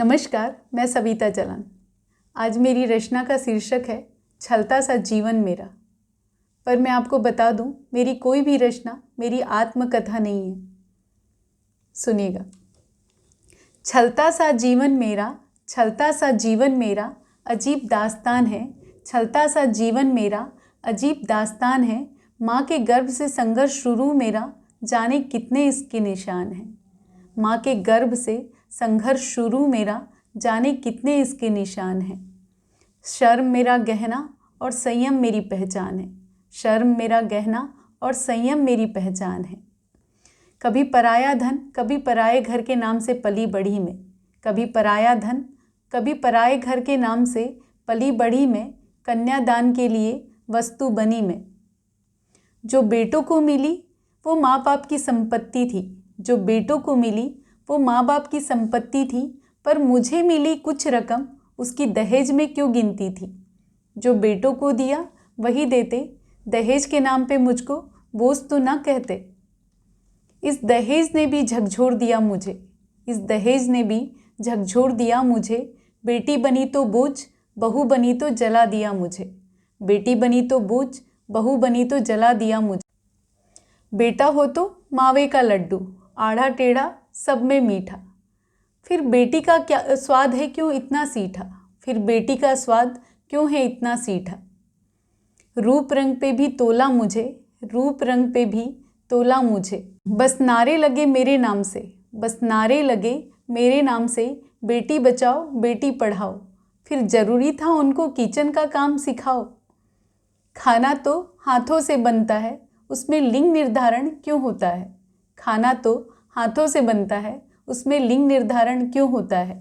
नमस्कार, मैं सविता जलान। आज मेरी रचना का शीर्षक है छलता सा जीवन मेरा। पर मैं आपको बता दूं, मेरी कोई भी रचना मेरी आत्मकथा नहीं है। सुनिएगा। छलता सा जीवन मेरा, छलता सा जीवन मेरा, अजीब दास्तान है। छलता सा जीवन मेरा, अजीब दास्तान है। माँ के गर्भ से संघर्ष शुरू मेरा, जाने कितने इसके निशान हैं। माँ के गर्भ से संघर्ष शुरू मेरा, जाने कितने इसके निशान हैं। शर्म मेरा गहना और संयम मेरी पहचान है। शर्म मेरा गहना और संयम मेरी पहचान है। कभी पराया धन, कभी पराये घर के नाम से पली बढ़ी में। कभी पराया धन, कभी पराये घर के नाम से पली बढ़ी में। कन्यादान के लिए वस्तु बनी में। जो बेटों को मिली वो माँ बाप की संपत्ति थी। जो बेटों को मिली वो माँ बाप की संपत्ति थी, पर मुझे मिली कुछ रकम उसकी दहेज में क्यों गिनती थी। जो बेटों को दिया वही देते, दहेज के नाम पे मुझको बोझ तो ना कहते। इस दहेज ने भी झकझोर दिया मुझे, इस दहेज ने भी झकझोर दिया मुझे। बेटी बनी तो बोझ, बहू बनी तो जला दिया मुझे। बेटी बनी तो बोझ, बहू बनी तो जला दिया मुझे। बेटा हो तो मावे का लड्डू, आढ़ा टेढ़ा सब में मीठा। फिर बेटी का क्या स्वाद है क्यों इतना सीठा। फिर बेटी का स्वाद क्यों है इतना सीठा। रूप रंग पे भी तोला मुझे, रूप रंग पे भी तोला मुझे। बस नारे लगे मेरे नाम से, बस नारे लगे मेरे नाम से। बेटी बचाओ बेटी पढ़ाओ, फिर ज़रूरी था उनको किचन का काम सिखाओ। खाना तो हाथों से बनता है, उसमें लिंग निर्धारण क्यों होता है। खाना तो हाथों से बनता है, उसमें लिंग निर्धारण क्यों होता है।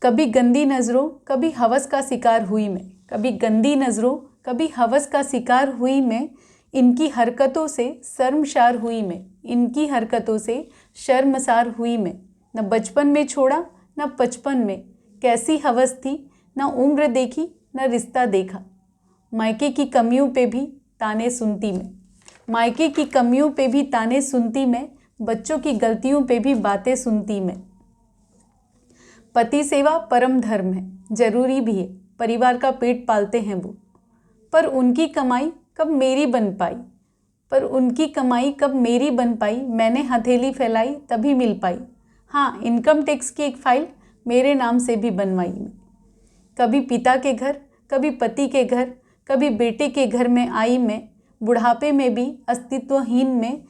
कभी गंदी नज़रों, कभी हवस का शिकार हुई मैं। कभी गंदी नज़रों, कभी हवस का शिकार हुई मैं। इनकी हरकतों से शर्मसार हुई मैं। इनकी हरकतों से शर्मसार हुई मैं। न बचपन में छोड़ा न बचपन में, कैसी हवस थी। न उम्र देखी न रिश्ता देखा। मायके की कमियों पे भी ताने सुनती मैं। मायके की कमियों पे भी ताने सुनती मैं। बच्चों की गलतियों पे भी बातें सुनती मैं। पति सेवा परम धर्म है, जरूरी भी है, परिवार का पेट पालते हैं वो। पर उनकी कमाई कब मेरी बन पाई, पर उनकी कमाई कब मेरी बन पाई। मैंने हथेली फैलाई तभी मिल पाई। हाँ, इनकम टैक्स की एक फाइल मेरे नाम से भी बनवाई मैं। कभी पिता के घर, कभी पति के घर, कभी बेटे के घर में आई मैं। बुढ़ापे में भी अस्तित्वहीन में,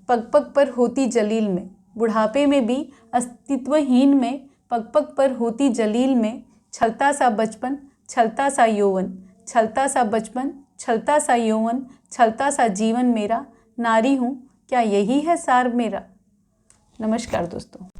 पग पग पर होती जलील में। बुढ़ापे में भी अस्तित्वहीन में, पग पग पर होती जलील में। छलता सा बचपन, छलता सा यौवन, छलता सा बचपन, छलता सा यौवन, छलता सा जीवन मेरा। नारी हूँ क्या यही है सार मेरा। नमस्कार दोस्तों।